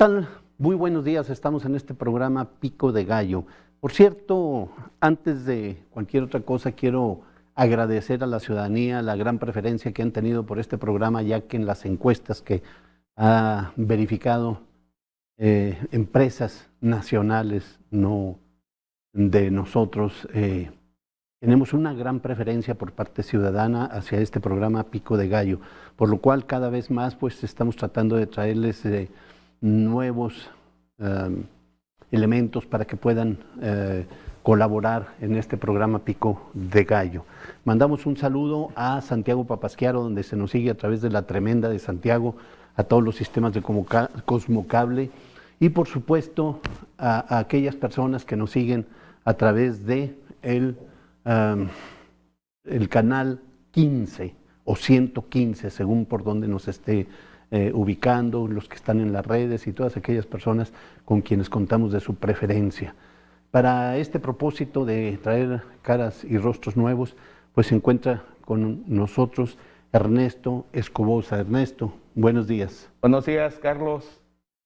tal? Muy buenos días, estamos en este programa Pico de Gallo. Por cierto, antes de cualquier otra cosa, quiero agradecer a la ciudadanía la gran preferencia que han tenido por este programa, ya que en las encuestas que ha verificado empresas nacionales, no de nosotros, tenemos una gran preferencia por parte ciudadana hacia este programa Pico de Gallo, por lo cual cada vez más pues estamos tratando de traerles nuevos elementos para que puedan colaborar en este programa Pico de Gallo. Mandamos un saludo a Santiago Papasquiaro, donde se nos sigue a través de la Tremenda de Santiago, a todos los sistemas de Cosmocable y por supuesto a aquellas personas que nos siguen a través de el canal 15 o 115, según por donde nos esté ubicando, los que están en las redes y todas aquellas personas con quienes contamos de su preferencia. Para este propósito de traer caras y rostros nuevos, pues se encuentra con nosotros Ernesto Escobosa. Ernesto, buenos días. Buenos días, Carlos.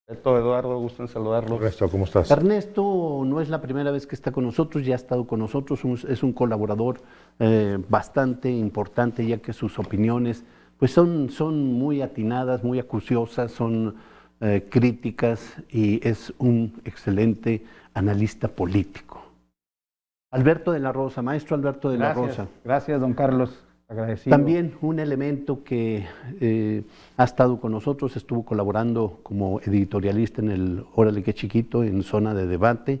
Eduardo, gusto en saludarlo. Ernesto, ¿cómo estás? Ernesto no es la primera vez que está con nosotros, ya ha estado con nosotros, es un colaborador bastante importante, ya que sus opiniones pues son muy atinadas, muy acuciosas, son críticas y es un excelente analista político. Alberto de la Rosa, maestro Alberto de la Rosa. Gracias, don Carlos. Agradecido. También un elemento que ha estado con nosotros, estuvo colaborando como editorialista en el Órale que Chiquito, en Zona de Debate,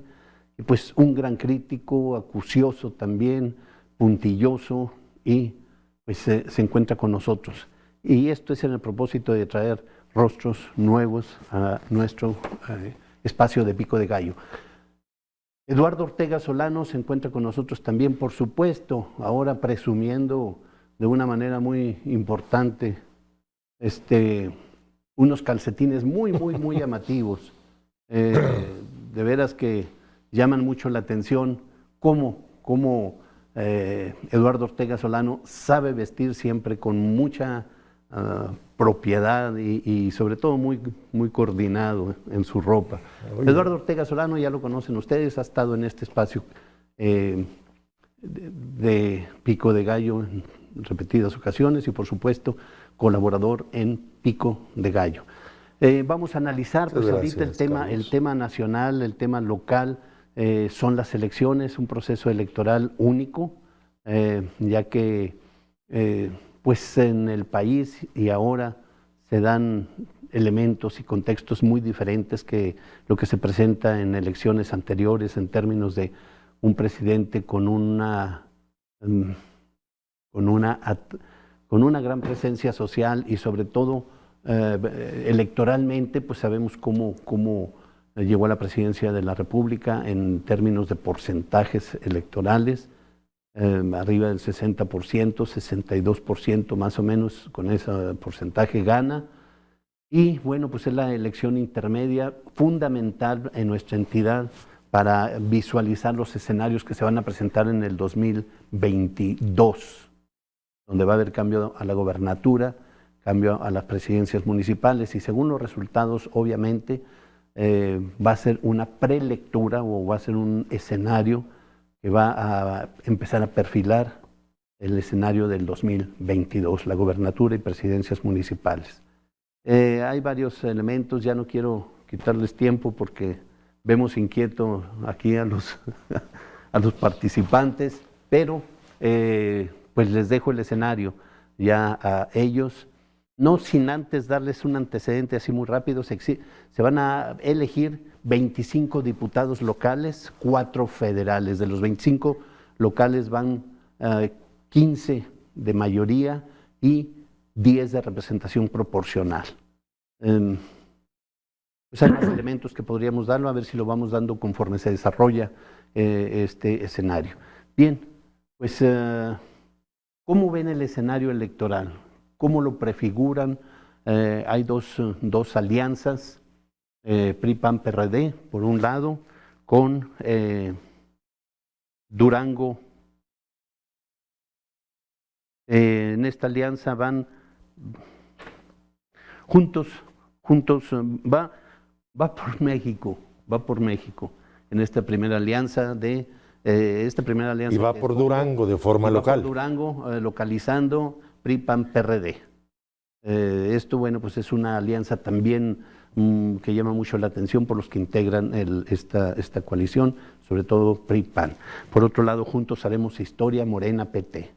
y pues un gran crítico, acucioso también, puntilloso, y pues se encuentra con nosotros. Y esto es en el propósito de traer rostros nuevos a nuestro espacio de Pico de Gallo. Eduardo Ortega Solano se encuentra con nosotros también, por supuesto, ahora presumiendo de una manera muy importante unos calcetines muy llamativos. De veras que llaman mucho la atención cómo Eduardo Ortega Solano sabe vestir siempre con mucha propiedad y sobre todo muy coordinado en su ropa. Eduardo Ortega Solano, ya lo conocen ustedes, ha estado en este espacio de Pico de Gallo en repetidas ocasiones y por supuesto colaborador en Pico de Gallo. Vamos a analizar pues ahorita el tema nacional, el tema local, son las elecciones, un proceso electoral único, ya que pues en el país y ahora se dan elementos y contextos muy diferentes que lo que se presenta en elecciones anteriores en términos de un presidente con una gran presencia social y sobre todo electoralmente, pues sabemos cómo llegó a la presidencia de la República en términos de porcentajes electorales, arriba del 60%, 62% más o menos, con ese porcentaje gana. Y bueno, pues es la elección intermedia fundamental en nuestra entidad para visualizar los escenarios que se van a presentar en el 2022, donde va a haber cambio a la gobernatura, cambio a las presidencias municipales y según los resultados, obviamente, va a ser una prelectura o va a ser un escenario que va a empezar a perfilar el escenario del 2022, la gobernatura y presidencias municipales. Hay varios elementos, ya no quiero quitarles tiempo porque vemos inquieto aquí a los participantes, pero pues les dejo el escenario ya a ellos, no sin antes darles un antecedente así muy rápido. Se van a elegir 25 diputados locales, 4 federales. De los 25 locales van 15 de mayoría y 10 de representación proporcional. Pues hay más elementos que podríamos darlo, a ver si lo vamos dando conforme se desarrolla este escenario. Bien, pues ¿cómo ven el escenario electoral? ¿Cómo lo prefiguran? Hay dos alianzas, PRI-PAN-PRD, por un lado, con Durango. En esta alianza van juntos va Va por México, en esta primera alianza Y va por Durango de forma local. Por Durango, localizando PRI, PAN, PRD. Esto, bueno, pues es una alianza también que llama mucho la atención por los que integran esta coalición, sobre todo PRI, PAN. Por otro lado, juntos haremos historia, Morena, PT.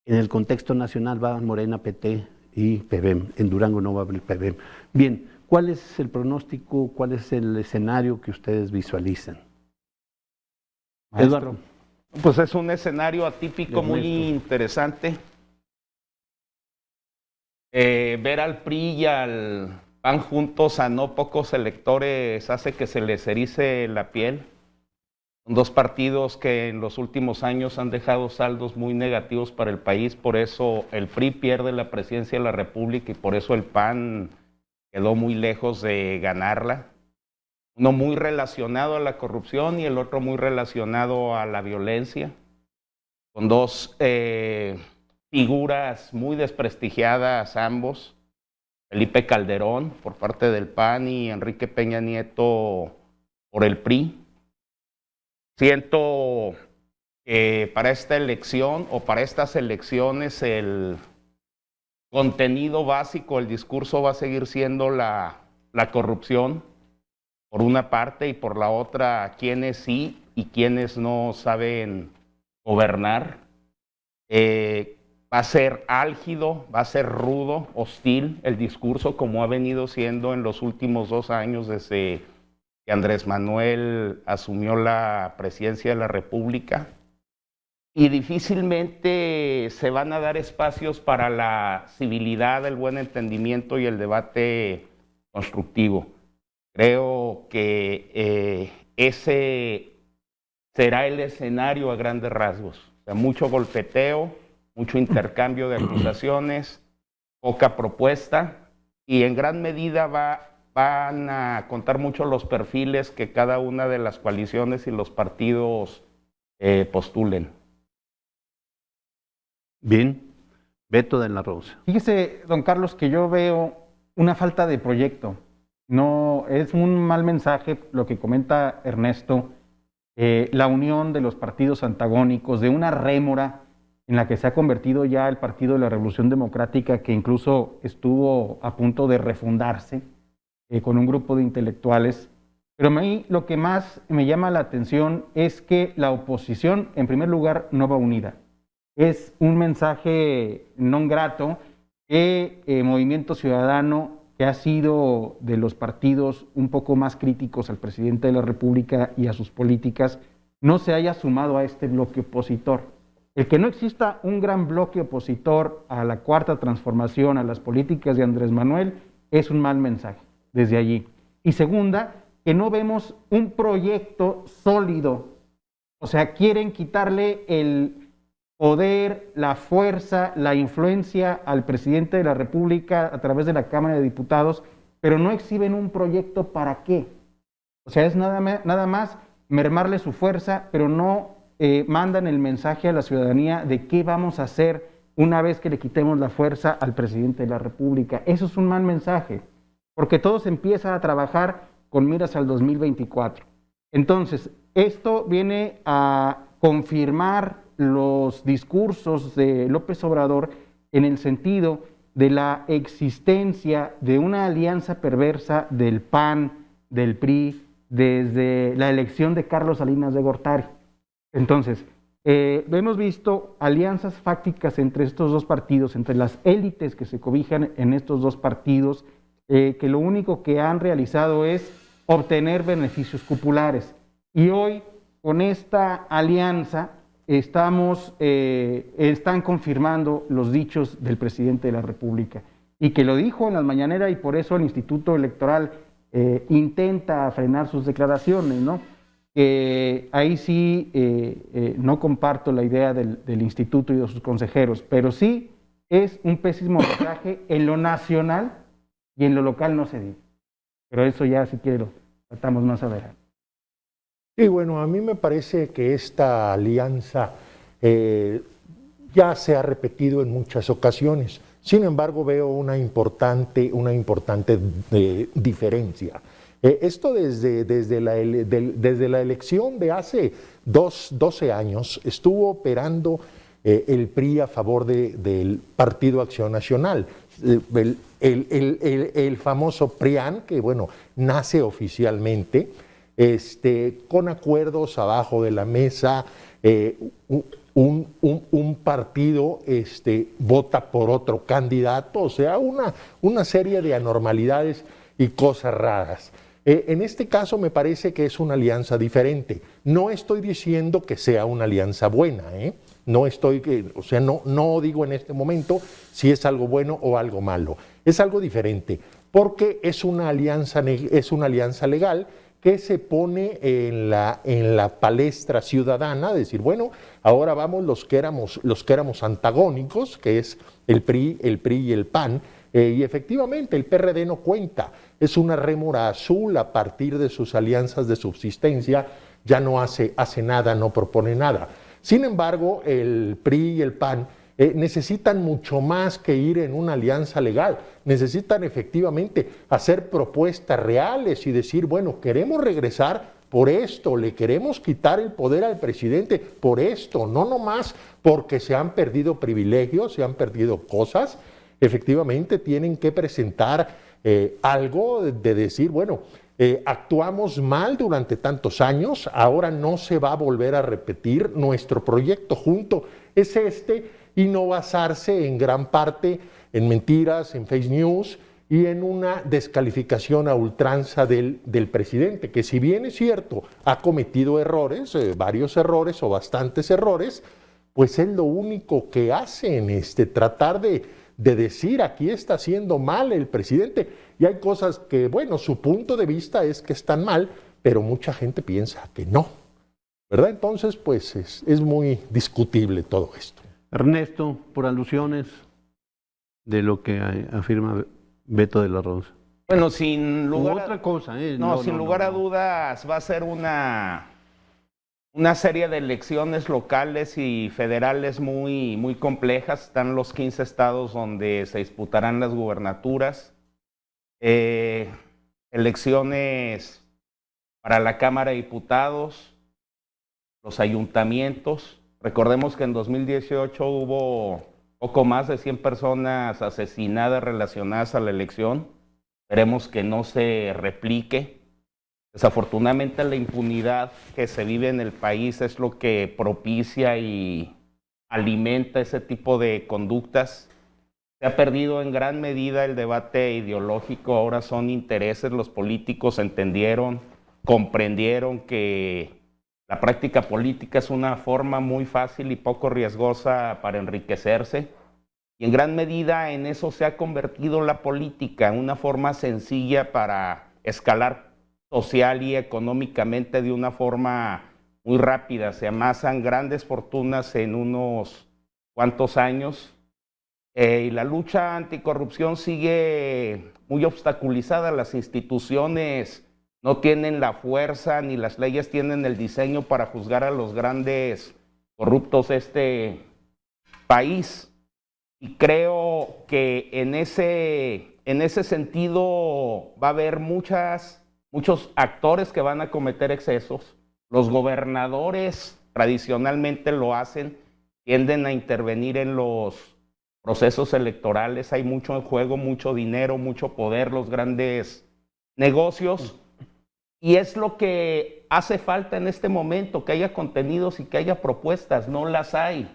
En el contexto nacional va Morena, PT y PBEM. En Durango no va a haber PBEM. Bien, ¿cuál es el pronóstico, cuál es el escenario que ustedes visualizan? Maestro. Eduardo. Pues es un escenario atípico muy interesante. Ver al PRI y al PAN juntos a no pocos electores hace que se les erice la piel. Son dos partidos que en los últimos años han dejado saldos muy negativos para el país, por eso el PRI pierde la presidencia de la República y por eso el PAN quedó muy lejos de ganarla. Uno muy relacionado a la corrupción y el otro muy relacionado a la violencia, con dos figuras muy desprestigiadas ambos, Felipe Calderón por parte del PAN y Enrique Peña Nieto por el PRI. Siento que para esta elección o para estas elecciones el contenido básico, el discurso va a seguir siendo la corrupción, por una parte, y por la otra, quienes sí y quienes no saben gobernar. Va a ser álgido, va a ser rudo, hostil el discurso, como ha venido siendo en los últimos 2 años desde que Andrés Manuel asumió la presidencia de la República. Y difícilmente se van a dar espacios para la civilidad, el buen entendimiento y el debate constructivo. Creo que ese será el escenario a grandes rasgos. O sea, mucho golpeteo, mucho intercambio de acusaciones, poca propuesta y en gran medida van a contar mucho los perfiles que cada una de las coaliciones y los partidos postulen. Bien, Beto de la Rosa. Fíjese, don Carlos, que yo veo una falta de proyecto. No, es un mal mensaje lo que comenta Ernesto, la unión de los partidos antagónicos, de una rémora en la que se ha convertido ya el Partido de la Revolución Democrática, que incluso estuvo a punto de refundarse con un grupo de intelectuales. Pero a mí lo que más me llama la atención es que la oposición, en primer lugar, no va unida. Es un mensaje non grato que Movimiento Ciudadano, que ha sido de los partidos un poco más críticos al presidente de la República y a sus políticas, no se haya sumado a este bloque opositor. El que no exista un gran bloque opositor a la Cuarta Transformación, a las políticas de Andrés Manuel, es un mal mensaje desde allí. Y segunda, que no vemos un proyecto sólido. O sea, quieren quitarle el poder, la fuerza, la influencia al presidente de la República a través de la Cámara de Diputados, pero no exhiben un proyecto para qué. O sea, es nada más mermarle su fuerza, pero no mandan el mensaje a la ciudadanía de qué vamos a hacer una vez que le quitemos la fuerza al presidente de la República. Eso es un mal mensaje, porque todo se empieza a trabajar con miras al 2024. Entonces, esto viene a confirmar los discursos de López Obrador en el sentido de la existencia de una alianza perversa del PAN, del PRI, desde la elección de Carlos Salinas de Gortari. Entonces, hemos visto alianzas fácticas entre estos dos partidos, entre las élites que se cobijan en estos dos partidos, que lo único que han realizado es obtener beneficios cupulares. Y hoy, con esta alianza, están confirmando los dichos del presidente de la República, y que lo dijo en las mañaneras, y por eso el Instituto Electoral intenta frenar sus declaraciones, ¿no? Ahí sí no comparto la idea del instituto y de sus consejeros, pero sí es un pésimo mensaje en lo nacional, y en lo local no se dice. Pero eso ya, si quiero, tratamos más adelante. Sí, bueno, a mí me parece que esta alianza ya se ha repetido en muchas ocasiones. Sin embargo, veo una importante diferencia. Esto desde la elección de hace 12 años estuvo operando el PRI a favor del Partido Acción Nacional. El famoso PRIAN, que bueno, nace oficialmente, con acuerdos abajo de la mesa, un partido vota por otro candidato, o sea, una serie de anormalidades y cosas raras. En este caso me parece que es una alianza diferente. No estoy diciendo que sea una alianza buena, No no digo en este momento si es algo bueno o algo malo. Es algo diferente, porque es una alianza legal que se pone en la palestra ciudadana, decir, bueno, ahora vamos los que éramos antagónicos, que es el PRI y el PAN, y efectivamente el PRD no cuenta, es una rémora azul a partir de sus alianzas de subsistencia, ya no hace nada, no propone nada. Sin embargo, el PRI y el PAN necesitan mucho más que ir en una alianza legal, necesitan efectivamente hacer propuestas reales y decir, bueno, queremos regresar por esto, le queremos quitar el poder al presidente por esto, no nomás porque se han perdido privilegios, se han perdido cosas. Efectivamente tienen que presentar algo de decir, bueno, actuamos mal durante tantos años, ahora no se va a volver a repetir, nuestro proyecto junto es y no basarse en gran parte en mentiras, en fake news y en una descalificación a ultranza del presidente, que si bien es cierto, ha cometido errores, varios errores o bastantes errores, pues es lo único que hacen, tratar de decir aquí está haciendo mal el presidente. Y hay cosas que, bueno, su punto de vista es que están mal, pero mucha gente piensa que no, ¿verdad? Entonces, pues es muy discutible todo esto. Ernesto, por alusiones de lo que afirma Beto de la Rosa. Bueno, sin lugar a... Otra cosa, sin lugar a dudas va a ser una serie de elecciones locales y federales muy, muy complejas. Están los 15 estados donde se disputarán las gubernaturas. Elecciones para la Cámara de Diputados, los ayuntamientos. Recordemos que en 2018 hubo poco más de 100 personas asesinadas relacionadas a la elección. Esperemos que no se replique. Desafortunadamente la impunidad que se vive en el país es lo que propicia y alimenta ese tipo de conductas. Se ha perdido en gran medida el debate ideológico, ahora son intereses, los políticos entendieron, comprendieron que la práctica política es una forma muy fácil y poco riesgosa para enriquecerse. Y en gran medida en eso se ha convertido la política, una forma sencilla para escalar social y económicamente de una forma muy rápida. Se amasan grandes fortunas en unos cuantos años. Y la lucha anticorrupción sigue muy obstaculizada. Las instituciones no tienen la fuerza ni las leyes tienen el diseño para juzgar a los grandes corruptos de este país. Y creo que en ese sentido va a haber muchos actores que van a cometer excesos. Los gobernadores tradicionalmente lo hacen, tienden a intervenir en los procesos electorales. Hay mucho en juego, mucho dinero, mucho poder, los grandes negocios. Y es lo que hace falta en este momento, que haya contenidos y que haya propuestas. No las hay.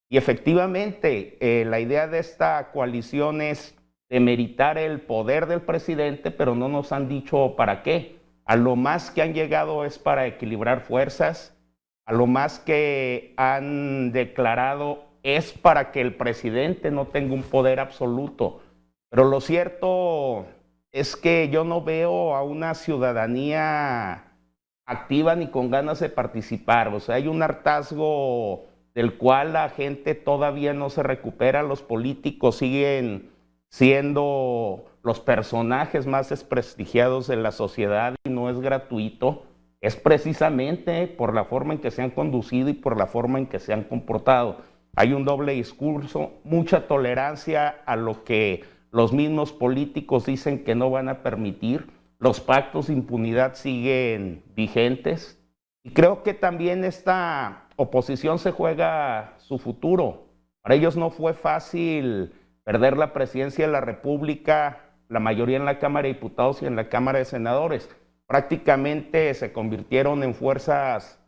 Y efectivamente, la idea de esta coalición es demeritar el poder del presidente, pero no nos han dicho para qué. A lo más que han llegado es para equilibrar fuerzas, a lo más que han declarado es para que el presidente no tenga un poder absoluto. Pero lo cierto es que yo no veo a una ciudadanía activa ni con ganas de participar. O sea, hay un hartazgo del cual la gente todavía no se recupera. Los políticos siguen siendo los personajes más desprestigiados de la sociedad y no es gratuito. Es precisamente por la forma en que se han conducido y por la forma en que se han comportado. Hay un doble discurso, mucha tolerancia a lo que los mismos políticos dicen que no van a permitir, los pactos de impunidad siguen vigentes y creo que también esta oposición se juega su futuro. Para ellos no fue fácil perder la presidencia de la República, la mayoría en la Cámara de Diputados y en la Cámara de Senadores. Prácticamente se convirtieron en fuerzas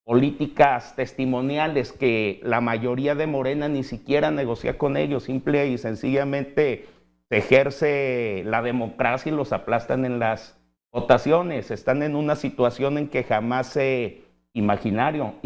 políticas testimoniales que la mayoría de Morena ni siquiera negocia con ellos, simple y sencillamente se ejerce la democracia y los aplastan en las votaciones. Están en una situación en que jamás se imaginaron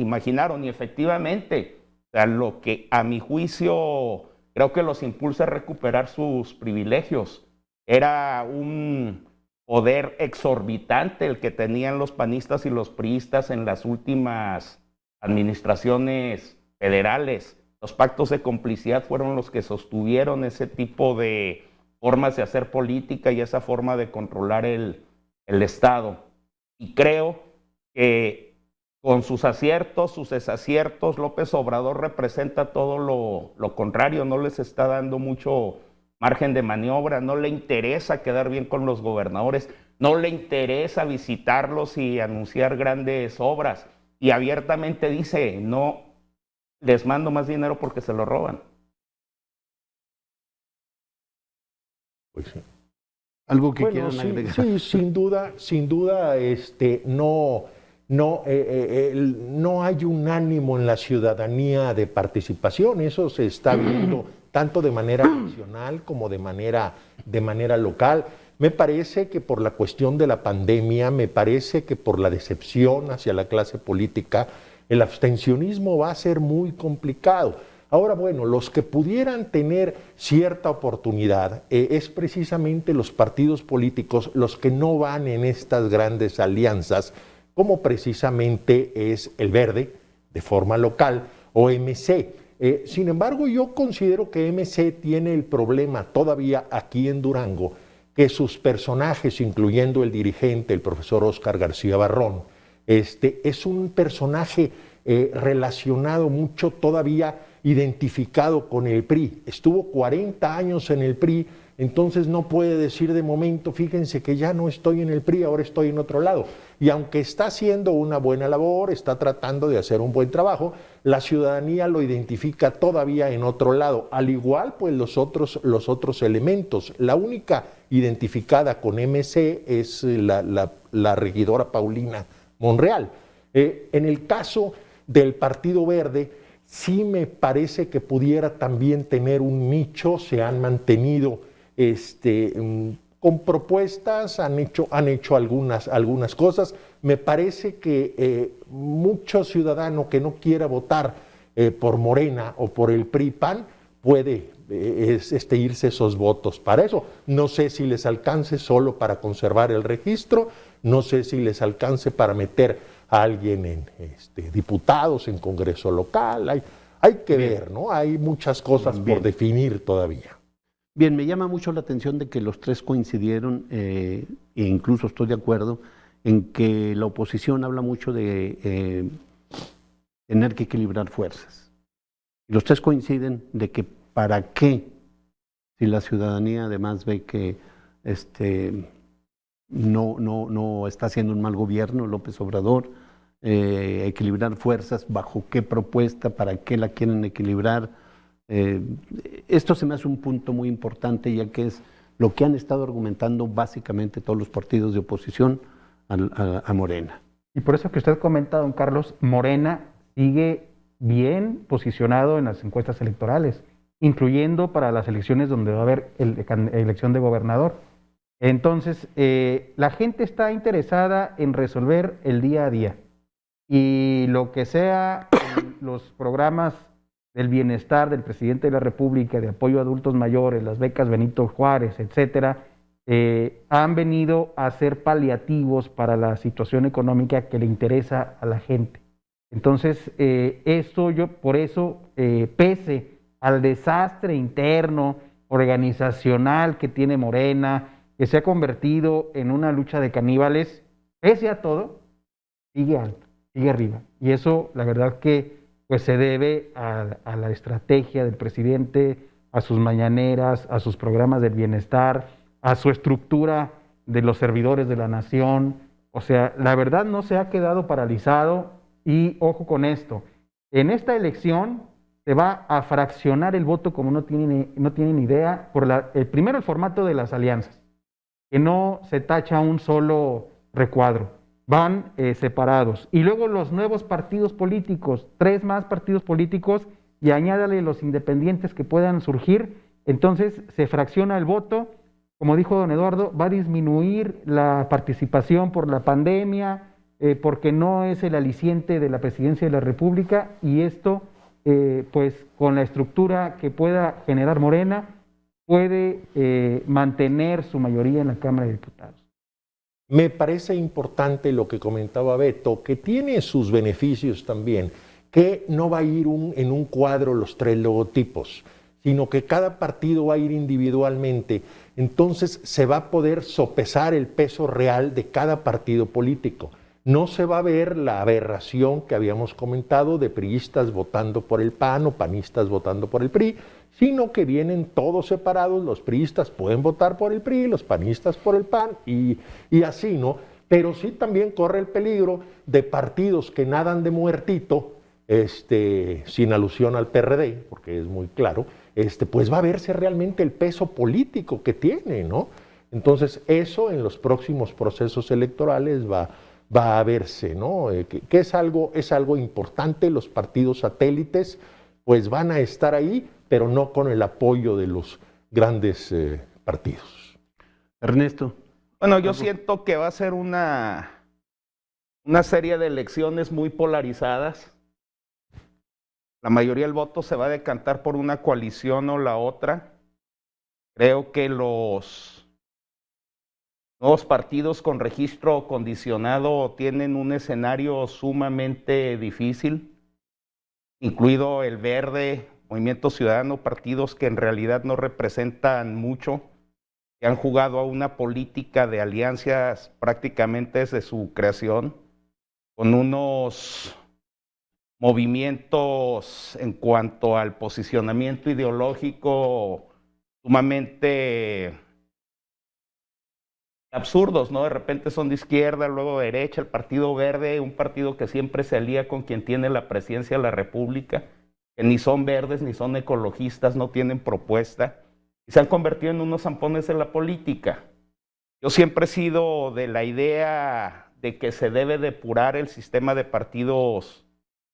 y efectivamente, o sea, lo que a mi juicio creo que los impulsa a recuperar sus privilegios. Era un poder exorbitante el que tenían los panistas y los priistas en las últimas administraciones federales. Los pactos de complicidad fueron los que sostuvieron ese tipo de formas de hacer política y esa forma de controlar el Estado. Y creo que con sus aciertos, sus desaciertos, López Obrador representa todo lo contrario, no les está dando mucho margen de maniobra, no le interesa quedar bien con los gobernadores, no le interesa visitarlos y anunciar grandes obras. Y abiertamente dice, no les mando más dinero porque se lo roban. Pues sí. ¿Algo que Bueno, quieran sí, agregar? sí, sin duda, no hay un ánimo en la ciudadanía de participación. Eso se está viendo tanto de manera nacional como de manera local. Me parece que por la cuestión de la pandemia, me parece que por la decepción hacia la clase política, el abstencionismo va a ser muy complicado. Ahora, bueno, los que pudieran tener cierta oportunidad es precisamente los partidos políticos, los que no van en estas grandes alianzas, como precisamente es el Verde, de forma local, o MC. Sin embargo, yo considero que MC tiene el problema todavía aquí en Durango, que sus personajes, incluyendo el dirigente, el profesor Óscar García Barrón, es un personaje relacionado mucho todavía, identificado con el PRI. Estuvo 40 años en el PRI, entonces no puede decir de momento, fíjense que ya no estoy en el PRI, ahora estoy en otro lado. Y aunque está haciendo una buena labor, está tratando de hacer un buen trabajo, la ciudadanía lo identifica todavía en otro lado, al igual pues los otros elementos. La única identificada con MC es la regidora Paulina Monreal. En el caso del Partido Verde, sí me parece que pudiera también tener un nicho, se han mantenido con propuestas, han hecho algunas cosas. Me parece que mucho ciudadano que no quiera votar por Morena o por el PRI-PAN puede irse esos votos para eso. No sé si les alcance solo para conservar el registro, no sé si les alcance para meter a alguien en diputados, en Congreso local. Hay que ver, ¿no? Hay muchas cosas por definir todavía. Bien, me llama mucho la atención de que los tres coincidieron, e incluso estoy de acuerdo, en que la oposición habla mucho de tener que equilibrar fuerzas. Y los tres coinciden de que para qué, si la ciudadanía además ve que no está haciendo un mal gobierno López Obrador, equilibrar fuerzas, bajo qué propuesta, para qué la quieren equilibrar. Esto se me hace un punto muy importante, ya que es lo que han estado argumentando básicamente todos los partidos de oposición a Morena. Y por eso que usted comenta, don Carlos, Morena sigue bien posicionado en las encuestas electorales, incluyendo para las elecciones donde va a haber elección de gobernador. Entonces, la gente está interesada en resolver el día a día. Y lo que sea los programas del bienestar del presidente de la República, de apoyo a adultos mayores, las becas Benito Juárez, etcétera, han venido a ser paliativos para la situación económica que le interesa a la gente. Entonces, por eso, pese al desastre interno, organizacional que tiene Morena, que se ha convertido en una lucha de caníbales, pese a todo, sigue alto, sigue arriba. Y eso, la verdad que pues se debe a la estrategia del presidente, a sus mañaneras, a sus programas del bienestar, a su estructura de los servidores de la nación. O sea, la verdad no se ha quedado paralizado y ojo con esto, en esta elección se va a fraccionar el voto como no tienen idea, por primero el formato de las alianzas, que no se tacha un solo recuadro, van separados. Y luego los nuevos partidos políticos, 3 más partidos políticos y añádale los independientes que puedan surgir, entonces se fracciona el voto. Como dijo don Eduardo, va a disminuir la participación por la pandemia, porque no es el aliciente de la presidencia de la República, y esto, pues con la estructura que pueda generar Morena, puede mantener su mayoría en la Cámara de Diputados. Me parece importante lo que comentaba Beto, que tiene sus beneficios también, que no va a ir en un cuadro los 3 logotipos, sino que cada partido va a ir individualmente. Entonces se va a poder sopesar el peso real de cada partido político. No se va a ver la aberración que habíamos comentado de priistas votando por el PAN o panistas votando por el PRI, sino que vienen todos separados, los priistas pueden votar por el PRI, los panistas por el PAN y así, ¿no? Pero sí también corre el peligro de partidos que nadan de muertito, sin alusión al PRD, porque es muy claro, pues va a verse realmente el peso político que tiene, ¿no? Entonces eso en los próximos procesos electorales va a verse, ¿no? Que es algo importante. Los partidos satélites pues van a estar ahí, pero no con el apoyo de los grandes partidos. Ernesto. Bueno, yo siento que va a ser una serie de elecciones muy polarizadas. La mayoría del voto se va a decantar por una coalición o la otra. Creo que los nuevos partidos con registro condicionado tienen un escenario sumamente difícil, incluido el Verde, Movimiento Ciudadano, partidos que en realidad no representan mucho, que han jugado a una política de alianzas prácticamente desde su creación, con unos movimientos en cuanto al posicionamiento ideológico sumamente absurdos, ¿no? De repente son de izquierda, luego de derecha, el Partido Verde, un partido que siempre se alía con quien tiene la presidencia de la República, que ni son verdes ni son ecologistas, no tienen propuesta, y se han convertido en unos zampones de la política. Yo siempre he sido de la idea de que se debe depurar el sistema de partidos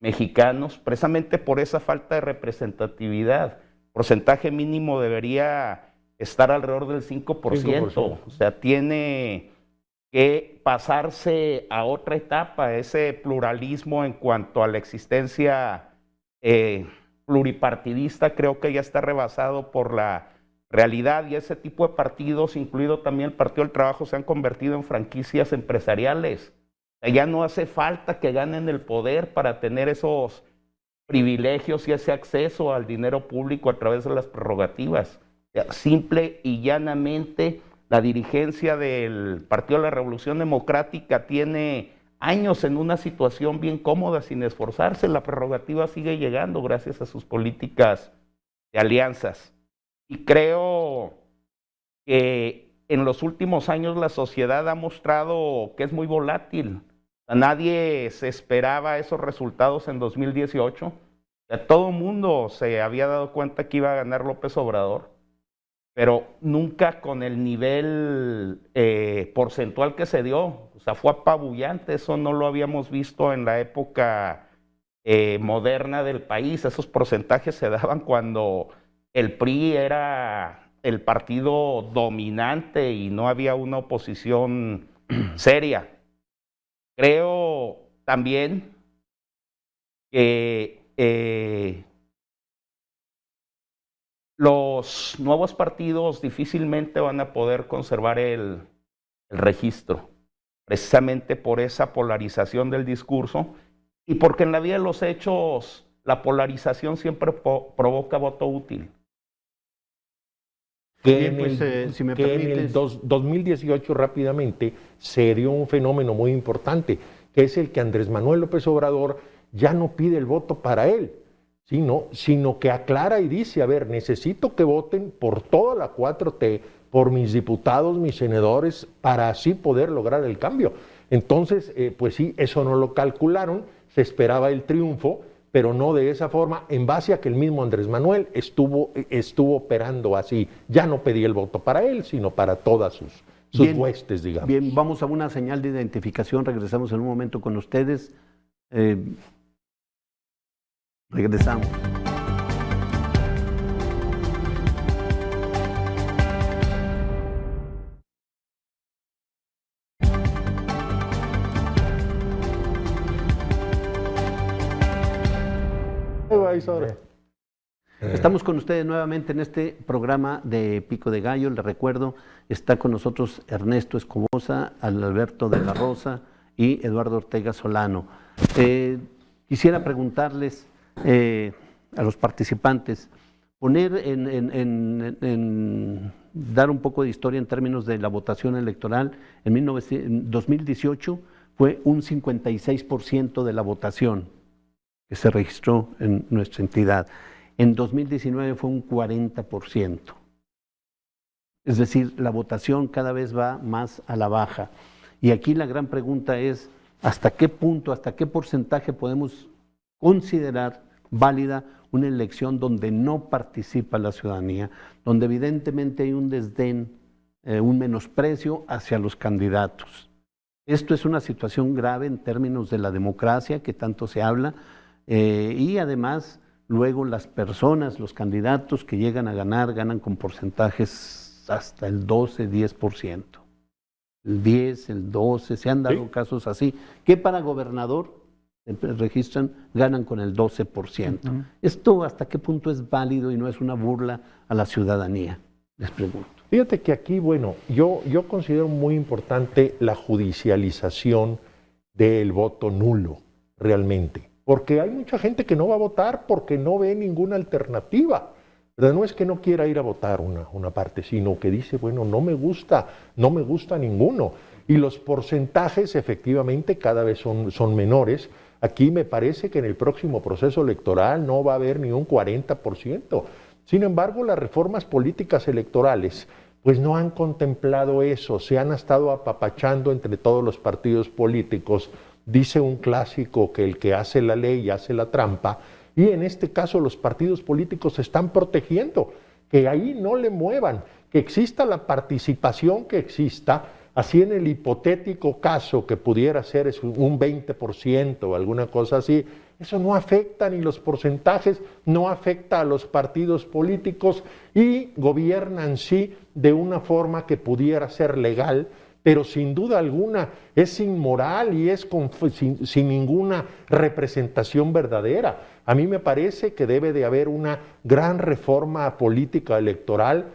mexicanos, precisamente por esa falta de representatividad. Porcentaje mínimo debería estar alrededor del 5%. O sea, tiene que pasarse a otra etapa, ese pluralismo en cuanto a la existencia pluripartidista, creo que ya está rebasado por la realidad, y ese tipo de partidos, incluido también el Partido del Trabajo, se han convertido en franquicias empresariales. Ya no hace falta que ganen el poder para tener esos privilegios y ese acceso al dinero público a través de las prerrogativas. Simple y llanamente, la dirigencia del Partido de la Revolución Democrática tiene años en una situación bien cómoda sin esforzarse. La prerrogativa sigue llegando gracias a sus políticas de alianzas. Y creo que en los últimos años la sociedad ha mostrado que es muy volátil. Nadie se esperaba esos resultados en 2018. Todo el mundo se había dado cuenta que iba a ganar López Obrador, pero nunca con el nivel porcentual que se dio. O sea, fue apabullante. Eso no lo habíamos visto en la época moderna del país. Esos porcentajes se daban cuando el PRI era el partido dominante y no había una oposición seria. Creo también que los nuevos partidos difícilmente van a poder conservar el registro, precisamente por esa polarización del discurso y porque en la vida de los hechos la polarización siempre provoca voto útil. Que si me en permites. el 2018 rápidamente se dio un fenómeno muy importante, que es el que Andrés Manuel López Obrador ya no pide el voto para él, sino que aclara y dice, a ver, necesito que voten por toda la 4T, por mis diputados, mis senadores, para así poder lograr el cambio. Entonces, pues sí, eso no lo calcularon, se esperaba el triunfo, pero no de esa forma, en base a que el mismo Andrés Manuel estuvo operando así. Ya no pedí el voto para él, sino para todas sus huestes, digamos. Bien, vamos a una señal de identificación, regresamos en un momento con ustedes. Regresamos. Estamos con ustedes nuevamente en este programa de Pico de Gallo. Les recuerdo, está con nosotros Ernesto Escobosa, Alberto de la Rosa y Eduardo Ortega Solano. Quisiera preguntarles a los participantes, dar un poco de historia en términos de la votación electoral. En 2018 fue un 56% de la votación que se registró en nuestra entidad. En 2019 fue un 40%. Es decir, la votación cada vez va más a la baja. Y aquí la gran pregunta es, ¿hasta qué punto, hasta qué porcentaje podemos considerar válida una elección donde no participa la ciudadanía, donde evidentemente hay un desdén, un menosprecio hacia los candidatos? Esto es una situación grave en términos de la democracia que tanto se habla, y además luego las personas, los candidatos que llegan a ganar, ganan con porcentajes hasta el 12, 10%. El 10, el 12, se han dado casos así, que para gobernador registran, ganan con el 12%. ¿Esto hasta qué punto es válido y no es una burla a la ciudadanía? Les pregunto. Fíjate que aquí, bueno, yo considero muy importante la judicialización del voto nulo, realmente. Porque hay mucha gente que no va a votar porque no ve ninguna alternativa. ¿Verdad? No es que no quiera ir a votar una parte, sino que dice, bueno, no me gusta ninguno. Y los porcentajes efectivamente cada vez son menores. Aquí me parece que en el próximo proceso electoral no va a haber ni un 40%. Sin embargo, las reformas políticas electorales pues no han contemplado eso, se han estado apapachando entre todos los partidos políticos. Dice un clásico que el que hace la ley hace la trampa, y en este caso los partidos políticos se están protegiendo, que ahí no le muevan, que exista la participación que exista, así en el hipotético caso que pudiera ser un 20% o alguna cosa así, eso no afecta ni los porcentajes, no afecta a los partidos políticos y gobiernan sí de una forma que pudiera ser legal, pero sin duda alguna es inmoral y es sin ninguna representación verdadera. A mí me parece que debe de haber una gran reforma política electoral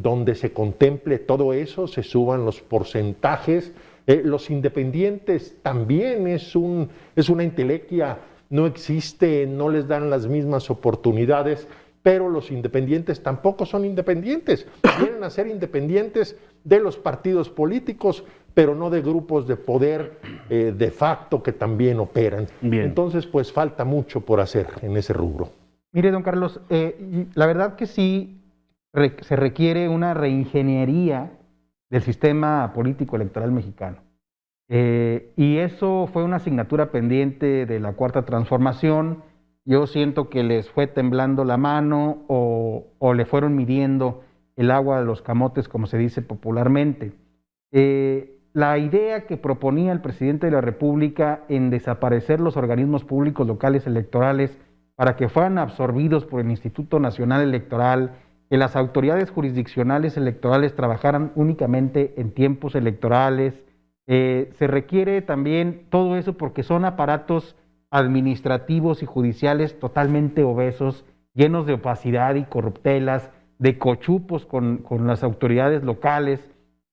donde se contemple todo eso, se suban los porcentajes. Los independientes también es una entelequia, no existe, no les dan las mismas oportunidades, pero los independientes tampoco son independientes, vienen a ser independientes de los partidos políticos, pero no de grupos de poder de facto que también operan. Bien. Entonces, pues falta mucho por hacer en ese rubro. Mire, don Carlos, la verdad que sí se requiere una reingeniería del sistema político electoral mexicano. Y eso fue una asignatura pendiente de la Cuarta Transformación. Yo siento que les fue temblando la mano o le fueron midiendo el agua de los camotes, como se dice popularmente. La idea que proponía el presidente de la República en desaparecer los organismos públicos locales electorales para que fueran absorbidos por el Instituto Nacional Electoral, que las autoridades jurisdiccionales electorales trabajaran únicamente en tiempos electorales. Se requiere también todo eso porque son aparatos administrativos y judiciales totalmente obesos, llenos de opacidad y corruptelas, de cochupos con las autoridades locales,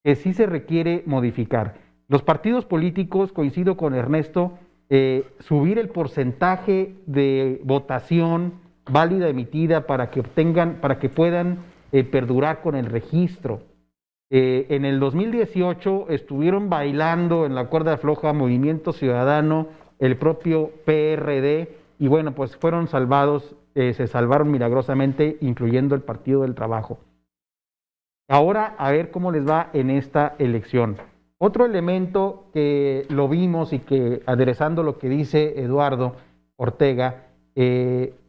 que sí se requiere modificar. Los partidos políticos, coincido con Ernesto, subir el porcentaje de votación válida emitida para que puedan perdurar con el registro. En el 2018 estuvieron bailando en la cuerda floja Movimiento Ciudadano, el propio PRD, y bueno, pues fueron salvados, se salvaron milagrosamente, incluyendo el Partido del Trabajo. Ahora a ver cómo les va en esta elección. Otro elemento que lo vimos y que, aderezando lo que dice Eduardo Ortega,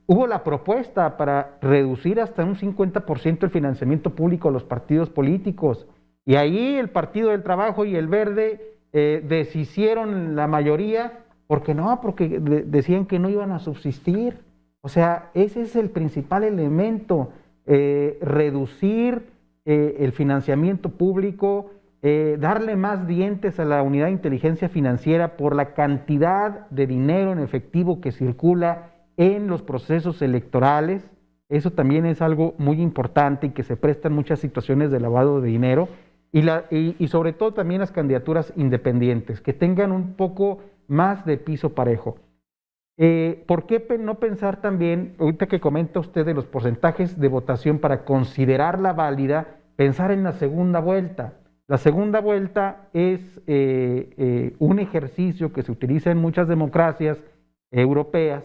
hubo la propuesta para reducir hasta un 50% el financiamiento público a los partidos políticos. Y ahí el Partido del Trabajo y el Verde deshicieron la mayoría, porque decían que no iban a subsistir. O sea, ese es el principal elemento, reducir el financiamiento público, darle más dientes a la unidad de inteligencia financiera por la cantidad de dinero en efectivo que circula en los procesos electorales. Eso también es algo muy importante y que se prestan muchas situaciones de lavado de dinero. Y sobre todo también las candidaturas independientes, que tengan un poco más de piso parejo. ¿Por qué no pensar también, ahorita que comenta usted de los porcentajes de votación para considerarla válida, pensar en la segunda vuelta? La segunda vuelta es un ejercicio que se utiliza en muchas democracias europeas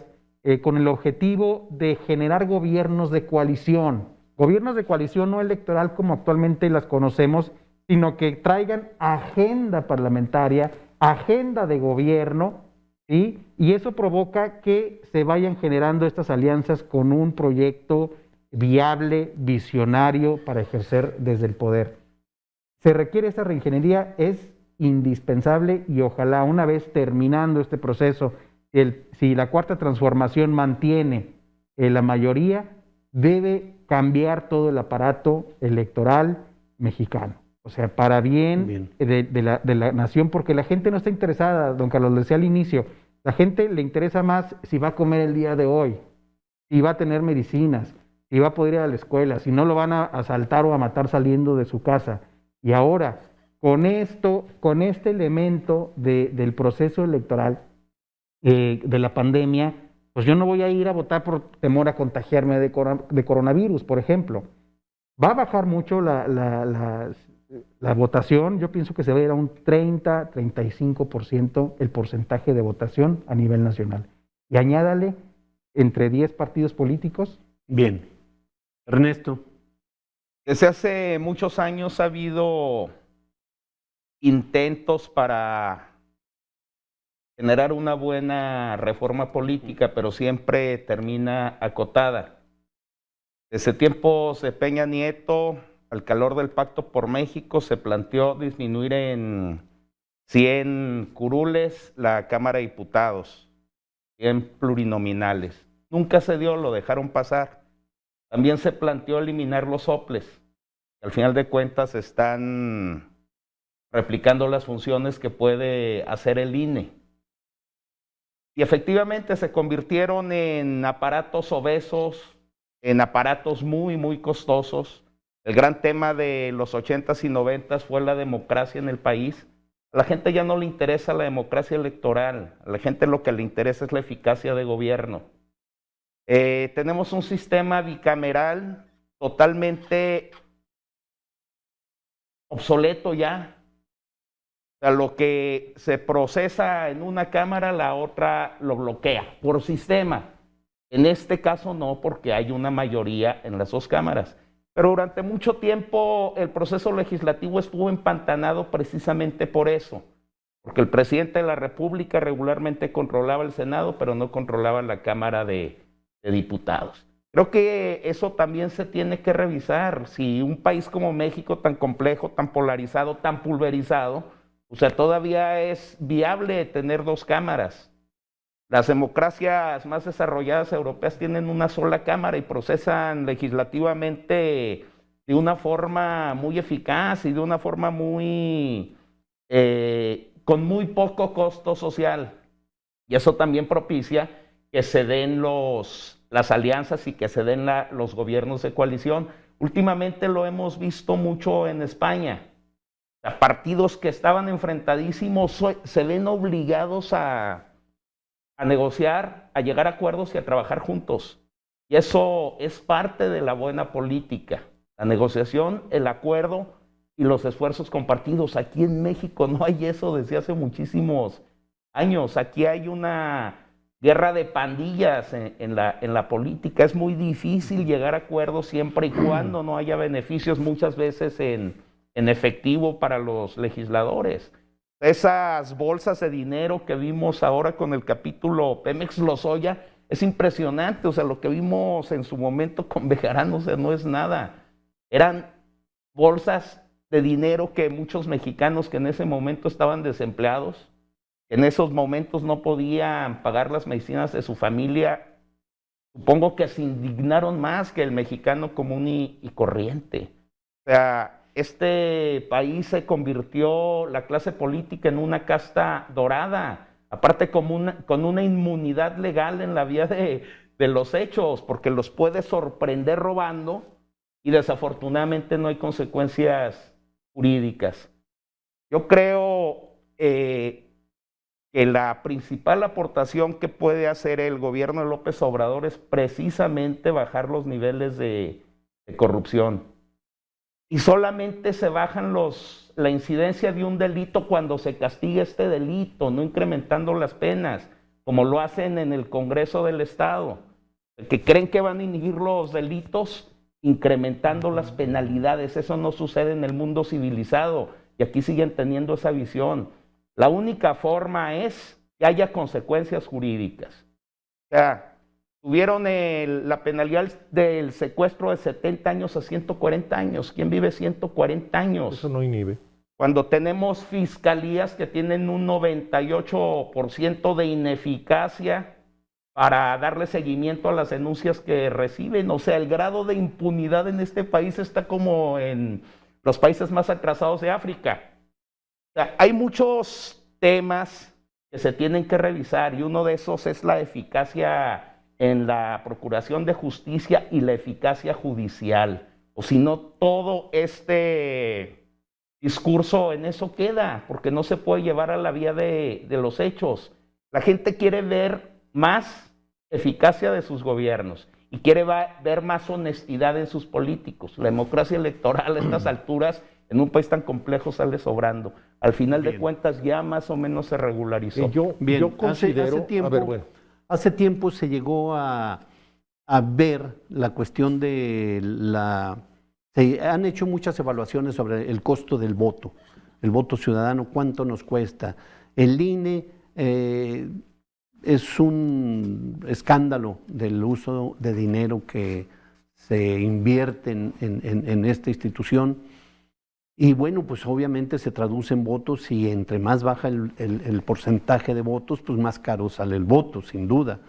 con el objetivo de generar gobiernos de coalición no electoral como actualmente las conocemos, sino que traigan agenda parlamentaria, agenda de gobierno, ¿sí? Y eso provoca que se vayan generando estas alianzas con un proyecto viable, visionario para ejercer desde el poder. Se requiere esa reingeniería, es indispensable y ojalá una vez terminando este proceso, si la cuarta transformación mantiene la mayoría, debe cambiar todo el aparato electoral mexicano. O sea, para bien de la nación, porque la gente no está interesada, don Carlos, lo decía al inicio, la gente le interesa más si va a comer el día de hoy, si va a tener medicinas, si va a poder ir a la escuela, si no lo van a asaltar o a matar saliendo de su casa. Y ahora, con este elemento del proceso electoral, de la pandemia, pues yo no voy a ir a votar por temor a contagiarme de coronavirus, por ejemplo. Va a bajar mucho la votación, yo pienso que se va a ir a un 30-35% el porcentaje de votación a nivel nacional. Y añádale entre 10 partidos políticos. Bien. Ernesto. Desde hace muchos años ha habido intentos para generar una buena reforma política, pero siempre termina acotada. Desde tiempos de Peña Nieto, al calor del Pacto por México, se planteó disminuir en 100 curules la Cámara de Diputados, 100 plurinominales. Nunca se dio, lo dejaron pasar. También se planteó eliminar los soples. Al final de cuentas están replicando las funciones que puede hacer el INE. Y efectivamente se convirtieron en aparatos obesos, en aparatos muy, muy costosos. El gran tema de los 80s y 90s fue la democracia en el país. A la gente ya no le interesa la democracia electoral, a la gente lo que le interesa es la eficacia de gobierno. Tenemos un sistema bicameral totalmente obsoleto ya. O sea, lo que se procesa en una cámara, la otra lo bloquea por sistema. En este caso no, porque hay una mayoría en las dos cámaras. Pero durante mucho tiempo el proceso legislativo estuvo empantanado precisamente por eso. Porque el presidente de la República regularmente controlaba el Senado, pero no controlaba la Cámara de Diputados. Creo que eso también se tiene que revisar. Si un país como México, tan complejo, tan polarizado, tan pulverizado, o sea, todavía es viable tener dos cámaras. Las democracias más desarrolladas europeas tienen una sola cámara y procesan legislativamente de una forma muy eficaz y de una forma muy con muy poco costo social. Y eso también propicia que se den las alianzas y que se den los gobiernos de coalición. Últimamente lo hemos visto mucho en España. Partidos que estaban enfrentadísimos se ven obligados a negociar, a llegar a acuerdos y a trabajar juntos. Y eso es parte de la buena política, la negociación, el acuerdo y los esfuerzos compartidos. Aquí en México no hay eso desde hace muchísimos años. Aquí hay una guerra de pandillas en la política. Es muy difícil llegar a acuerdos siempre y cuando no haya beneficios, muchas veces en efectivo para los legisladores. Esas bolsas de dinero que vimos ahora con el capítulo Pemex-Lozoya es impresionante. O sea, lo que vimos en su momento con Bejarano, o sea, no es nada. Eran bolsas de dinero que muchos mexicanos que en ese momento estaban desempleados, en esos momentos no podían pagar las medicinas de su familia, supongo que se indignaron más que el mexicano común y corriente. O sea, este país se convirtió, la clase política, en una casta dorada, aparte con una inmunidad legal en la vía de los hechos, porque los puede sorprender robando y desafortunadamente no hay consecuencias jurídicas. Yo creo que la principal aportación que puede hacer el gobierno de López Obrador es precisamente bajar los niveles de corrupción. Y solamente se bajan la incidencia de un delito cuando se castiga este delito, no incrementando las penas, como lo hacen en el Congreso del Estado, que creen que van a inhibir los delitos incrementando las penalidades. Eso no sucede en el mundo civilizado y aquí siguen teniendo esa visión. La única forma es que haya consecuencias jurídicas. O sea, tuvieron la penalidad del secuestro de 70 años a 140 años. ¿Quién vive 140 años? Eso no inhibe. Cuando tenemos fiscalías que tienen un 98% de ineficacia para darle seguimiento a las denuncias que reciben. O sea, el grado de impunidad en este país está como en los países más atrasados de África. O sea, hay muchos temas que se tienen que revisar y uno de esos es la eficacia en la procuración de justicia y la eficacia judicial. O si no, todo este discurso en eso queda, porque no se puede llevar a la vía de los hechos. La gente quiere ver más eficacia de sus gobiernos y quiere ver más honestidad en sus políticos. La democracia electoral a estas alturas, en un país tan complejo, sale sobrando. Al final de cuentas ya más o menos se regularizó. Yo considero... Hace tiempo, a ver, bueno. Hace tiempo se llegó a ver la cuestión de se han hecho muchas evaluaciones sobre el costo del voto, el voto ciudadano, cuánto nos cuesta. El INE es un escándalo del uso de dinero que se invierte en esta institución. Y bueno, pues obviamente se traduce en votos y entre más baja el porcentaje de votos, pues más caro sale el voto, sin duda.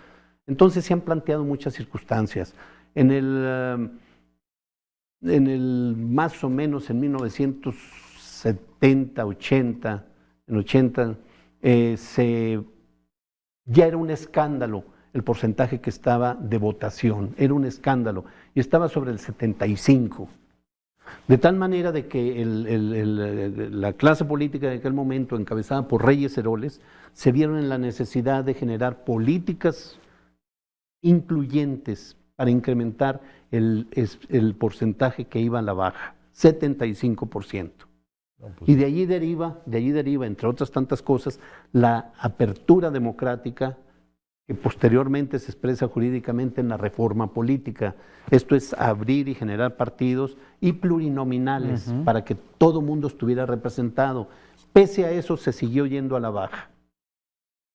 Entonces se han planteado muchas circunstancias. En el más o menos en 1970, 80, en 80, ya era un escándalo el porcentaje que estaba de votación, era un escándalo, y estaba sobre el 75%. De tal manera de que la clase política de aquel momento, encabezada por Reyes Heroles, se vieron en la necesidad de generar políticas incluyentes para incrementar el porcentaje que iba a la baja, 75%. Y de allí deriva, entre otras tantas cosas, la apertura democrática que posteriormente se expresa jurídicamente en la reforma política. Esto es abrir y generar partidos y plurinominales para que todo mundo estuviera representado. Pese a eso se siguió yendo a la baja.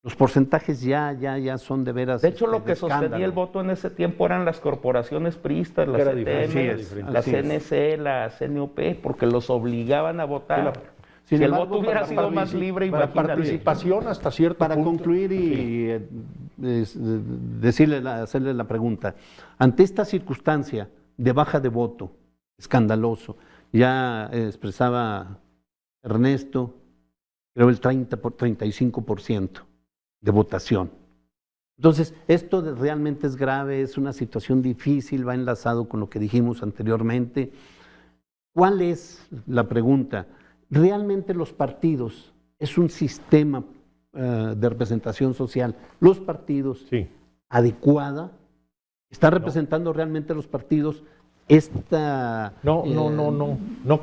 Los porcentajes ya son de veras. De hecho, lo que sostenía el voto en ese tiempo eran las corporaciones priistas, las CTM, la CNC, la CNOP, porque los obligaban a votar. Si el voto hubiera sido más libre, la participación hasta cierto punto. Para concluir y hacerle la pregunta, ante esta circunstancia de baja de voto, escandaloso, ya expresaba Ernesto, creo el 35% de votación. Entonces, esto realmente es grave, es una situación difícil, va enlazado con lo que dijimos anteriormente. ¿Cuál es la pregunta? ¿Realmente los partidos es un sistema de representación social? ¿Los partidos adecuada? ¿Está representando realmente los partidos esta No,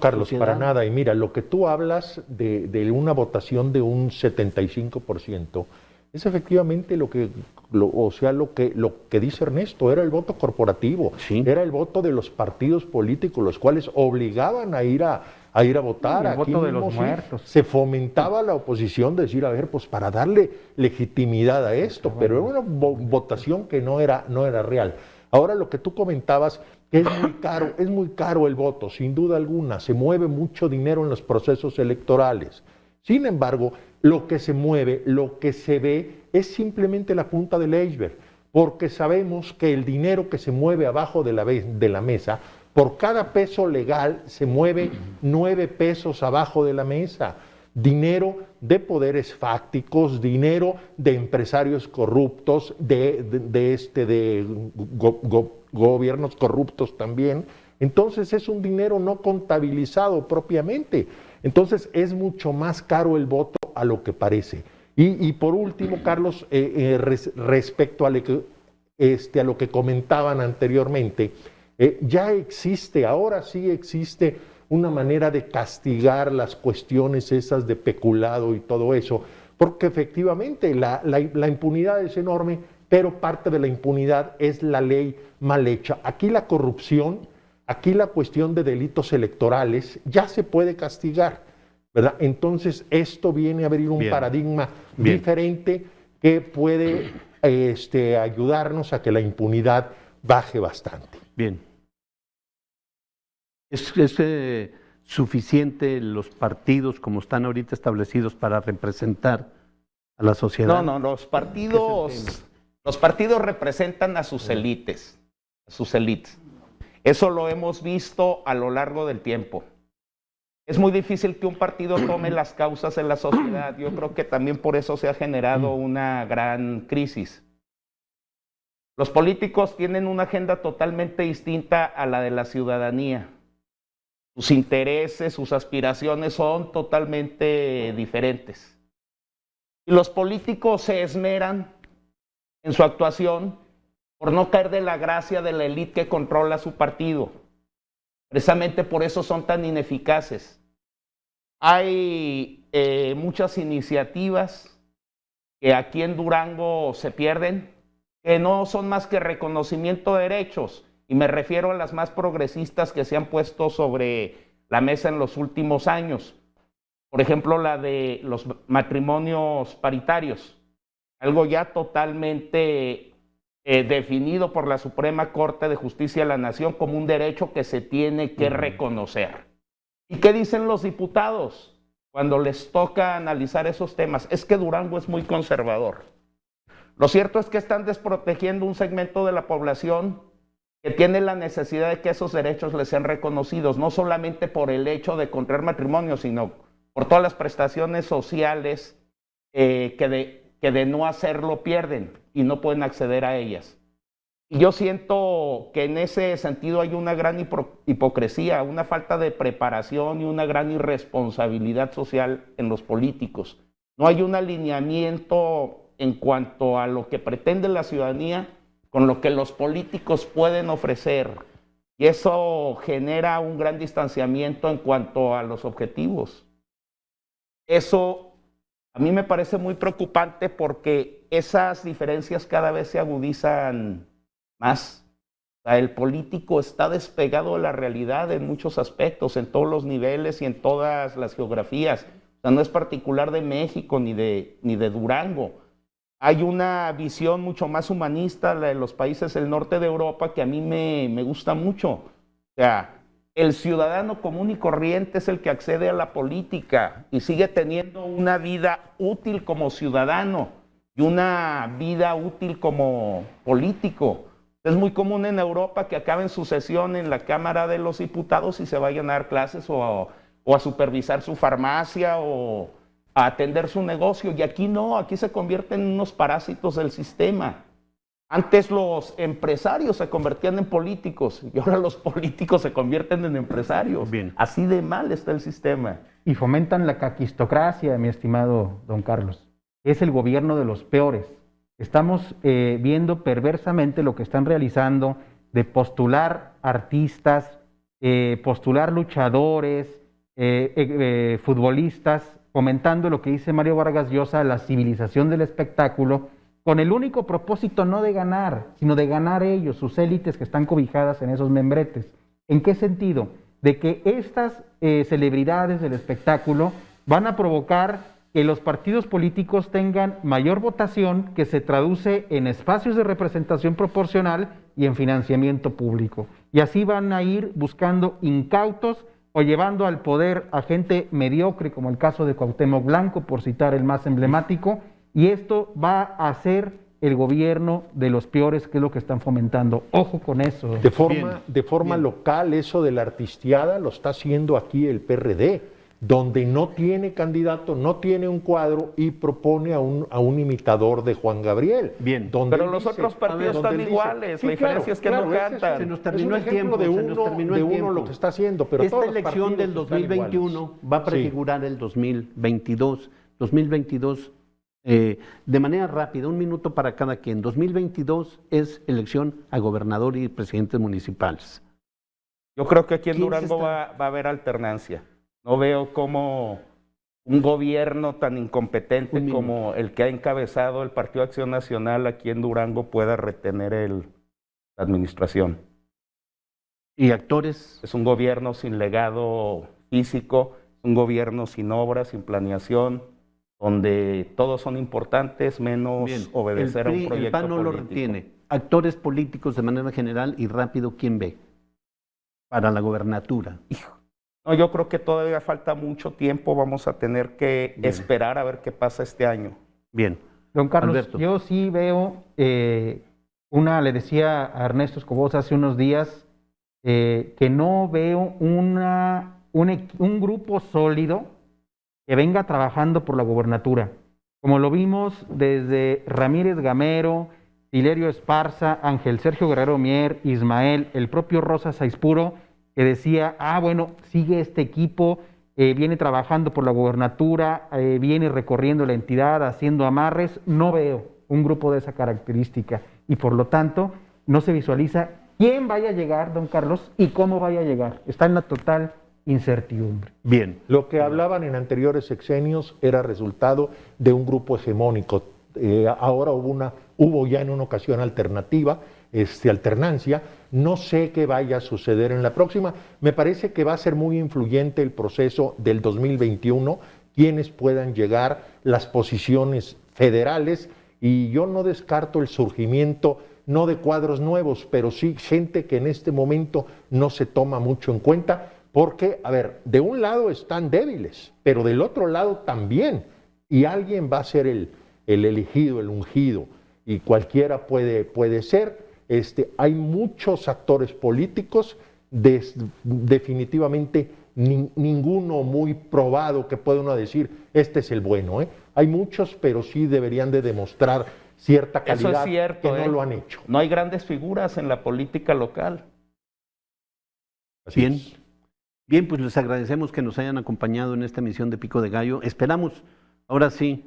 Carlos, sociedad? Para nada. Y mira, lo que tú hablas de una votación de un 75%, es efectivamente lo que dice Ernesto, era el voto corporativo, Sí. era el voto de los partidos políticos, los cuales obligaban a ir a votar. El Aquí voto de los mismo, sí, muertos. se fomentaba la oposición de decir, a ver, pues para darle legitimidad a esto, pero era una votación que no era real. Ahora lo que tú comentabas, que es muy caro el voto, sin duda alguna, se mueve mucho dinero en los procesos electorales. Sin embargo, lo que se mueve, lo que se ve, es simplemente la punta del iceberg, porque sabemos que el dinero que se mueve abajo de la mesa, por cada peso legal se mueve 9 pesos abajo de la mesa. Dinero de poderes fácticos, dinero de empresarios corruptos, de gobiernos corruptos también. Entonces es un dinero no contabilizado propiamente. Entonces es mucho más caro el voto a lo que parece. Y por último, Carlos, respecto a lo que comentaban anteriormente, ya existe, ahora sí existe una manera de castigar las cuestiones esas de peculado y todo eso, porque efectivamente la impunidad es enorme, pero parte de la impunidad es la ley mal hecha. Aquí la corrupción, aquí la cuestión de delitos electorales ya se puede castigar, ¿verdad? Entonces esto viene a abrir un paradigma diferente que puede ayudarnos a que la impunidad baje bastante. Bien. ¿Es suficiente los partidos como están ahorita establecidos para representar a la sociedad? No, los partidos representan a sus élites, Eso lo hemos visto a lo largo del tiempo. Es muy difícil que un partido tome las causas en la sociedad. Yo creo que también por eso se ha generado una gran crisis. Los políticos tienen una agenda totalmente distinta a la de la ciudadanía. Sus intereses, sus aspiraciones son totalmente diferentes. Y los políticos se esmeran en su actuación por no caer de la gracia de la élite que controla su partido. Precisamente por eso son tan ineficaces. Hay muchas iniciativas que aquí en Durango se pierden, que no son más que reconocimiento de derechos, y me refiero a las más progresistas que se han puesto sobre la mesa en los últimos años. Por ejemplo, la de los matrimonios paritarios, algo ya totalmente definido por la Suprema Corte de Justicia de la Nación como un derecho que se tiene que reconocer. ¿Y qué dicen los diputados cuando les toca analizar esos temas? Es que Durango es muy conservador. Lo cierto es que están desprotegiendo un segmento de la población que tiene la necesidad de que esos derechos les sean reconocidos, no solamente por el hecho de contraer matrimonio, sino por todas las prestaciones sociales que de no hacerlo pierden y no pueden acceder a ellas. Y yo siento que en ese sentido hay una gran hipocresía, una falta de preparación y una gran irresponsabilidad social en los políticos. No hay un alineamiento en cuanto a lo que pretende la ciudadanía con lo que los políticos pueden ofrecer. Y eso genera un gran distanciamiento en cuanto a los objetivos. Eso a mí me parece muy preocupante porque esas diferencias cada vez se agudizan más. O sea, el político está despegado de la realidad en muchos aspectos, en todos los niveles y en todas las geografías. O sea, no es particular de México ni de Durango. Hay una visión mucho más humanista de los países del norte de Europa que a mí me gusta mucho. O sea, el ciudadano común y corriente es el que accede a la política y sigue teniendo una vida útil como ciudadano y una vida útil como político. Es muy común en Europa que acaben su sesión en la Cámara de los Diputados y se vayan a dar clases o a supervisar su farmacia o a atender su negocio. Y aquí no, aquí se convierten en unos parásitos del sistema. Antes los empresarios se convertían en políticos y ahora los políticos se convierten en empresarios. Bien. Así de mal está el sistema. Y fomentan la caquistocracia, mi estimado don Carlos. Es el gobierno de los peores. Estamos viendo perversamente lo que están realizando de postular artistas, postular luchadores, futbolistas fomentando lo que dice Mario Vargas Llosa, la civilización del espectáculo, con el único propósito no de ganar, sino de ganar ellos, sus élites que están cobijadas en esos membretes. ¿En qué sentido? De que estas celebridades del espectáculo van a provocar que los partidos políticos tengan mayor votación, que se traduce en espacios de representación proporcional y en financiamiento público. Y así van a ir buscando incautos o llevando al poder a gente mediocre, como el caso de Cuauhtémoc Blanco, por citar el más emblemático, y esto va a ser el gobierno de los peores, que es lo que están fomentando. Ojo con eso. De forma local, eso de la artistiada lo está haciendo aquí el PRD, donde no tiene candidato, no tiene un cuadro y propone a un imitador de Juan Gabriel. Bien. Pero los otros partidos están iguales, Sí, la diferencia es que no cantan. Se nos terminó el Es un ejemplo tiempo, de uno lo que está haciendo, pero esta todos los elección del partidos están 2021 iguales. va a prefigurar el 2022. 2022, de manera rápida, un minuto para cada quien. 2022 es elección a gobernador y presidentes municipales. Yo creo que aquí en ¿Quién se Durango va a haber alternancia. No veo cómo un gobierno tan incompetente como el que ha encabezado el Partido Acción Nacional aquí en Durango pueda retener la administración. ¿Y actores? Es un gobierno sin legado físico, un gobierno sin obras, sin planeación, donde todos son importantes menos Bien, obedecer a un proyecto el PAN no político. lo retiene. Actores políticos de manera general y rápido, ¿quién ve? Para la gobernatura. No, yo creo que todavía falta mucho tiempo, vamos a tener que esperar a ver qué pasa este año. Bien. Don Carlos, Alberto. yo sí veo le decía a Ernesto Escobosa hace unos días, que no veo un grupo sólido que venga trabajando por la gobernatura. Como lo vimos desde Ramírez Gamero, Hilario Esparza, Ángel Sergio Guerrero Mier, Ismael, el propio Rosa Saispuro, que decía, bueno, sigue este equipo, viene trabajando por la gobernatura, viene recorriendo la entidad, haciendo amarres. No veo un grupo de esa característica y por lo tanto no se visualiza quién vaya a llegar, don Carlos, y cómo vaya a llegar. Está en la total incertidumbre. Bien. Lo que hablaban en anteriores sexenios era resultado de un grupo hegemónico. Ahora hubo ya en una ocasión alternativa, alternancia. No sé qué vaya a suceder en la próxima. Me parece que va a ser muy influyente el proceso del 2021, quienes puedan llegar, las posiciones federales, y yo no descarto el surgimiento, no de cuadros nuevos, pero sí gente que en este momento no se toma mucho en cuenta, porque, a ver, de un lado están débiles, pero del otro lado también, y alguien va a ser el elegido, el ungido, y cualquiera puede ser. Hay muchos actores políticos, definitivamente ninguno muy probado que pueda uno decir, este es el bueno. Hay muchos, pero sí deberían de demostrar cierta calidad. Eso es cierto, que no lo han hecho. No hay grandes figuras en la política local. Así Bien. es. Bien, pues les agradecemos que nos hayan acompañado en esta emisión de Pico de Gallo. Esperamos, ahora sí,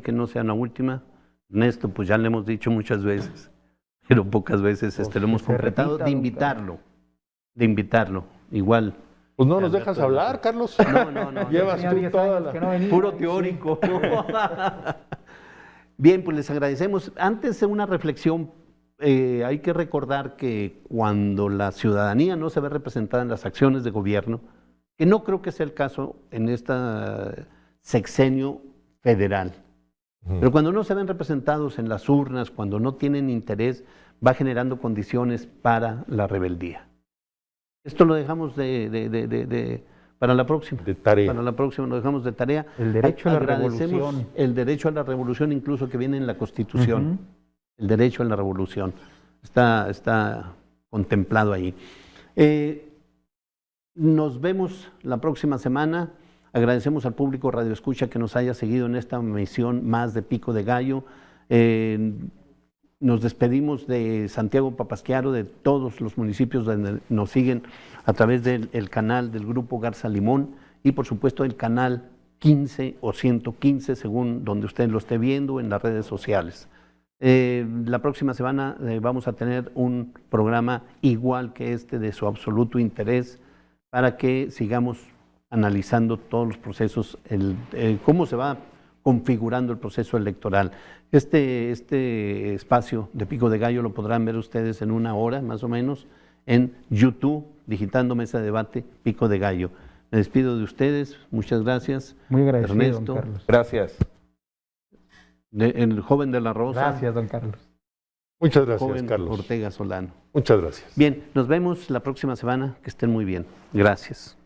que no sea la última. Ernesto, pues ya le hemos dicho muchas veces, pero pocas veces lo hemos completado, de invitarlo, igual. Pues no nos dejas hablar, Carlos. No. Llevas tú toda la... Puro teórico. Bien, pues les agradecemos. Antes de una reflexión, hay que recordar que cuando la ciudadanía no se ve representada en las acciones de gobierno, que no creo que sea el caso en este sexenio federal, pero cuando no se ven representados en las urnas, cuando no tienen interés, va generando condiciones para la rebeldía. Esto lo dejamos para la próxima. De tarea. Para la próxima lo dejamos de tarea. El derecho a la Agradecemos revolución. el derecho a la revolución, incluso que viene en la Constitución. El derecho a la revolución. Está contemplado ahí. Nos vemos la próxima semana. Agradecemos al público Radio Escucha que nos haya seguido en esta emisión más de Pico de Gallo. Nos despedimos de Santiago Papasquiaro, de todos los municipios donde nos siguen a través del canal del Grupo Garza Limón y por supuesto el canal 15 o 115, según donde usted lo esté viendo en las redes sociales. La próxima semana vamos a tener un programa igual que este de su absoluto interés para que sigamos analizando todos los procesos, cómo se va configurando el proceso electoral. Este espacio de Pico de Gallo lo podrán ver ustedes en 1 hora, más o menos, en YouTube, digitando Mesa de Debate Pico de Gallo. Me despido de ustedes, muchas gracias. Muy agradecido, Ernesto, don Carlos. Gracias. el joven de la Rosa. Gracias, don Carlos. Muchas gracias, Joven Carlos. Ortega Solano. Muchas gracias. Bien, nos vemos la próxima semana. Que estén muy bien. Gracias.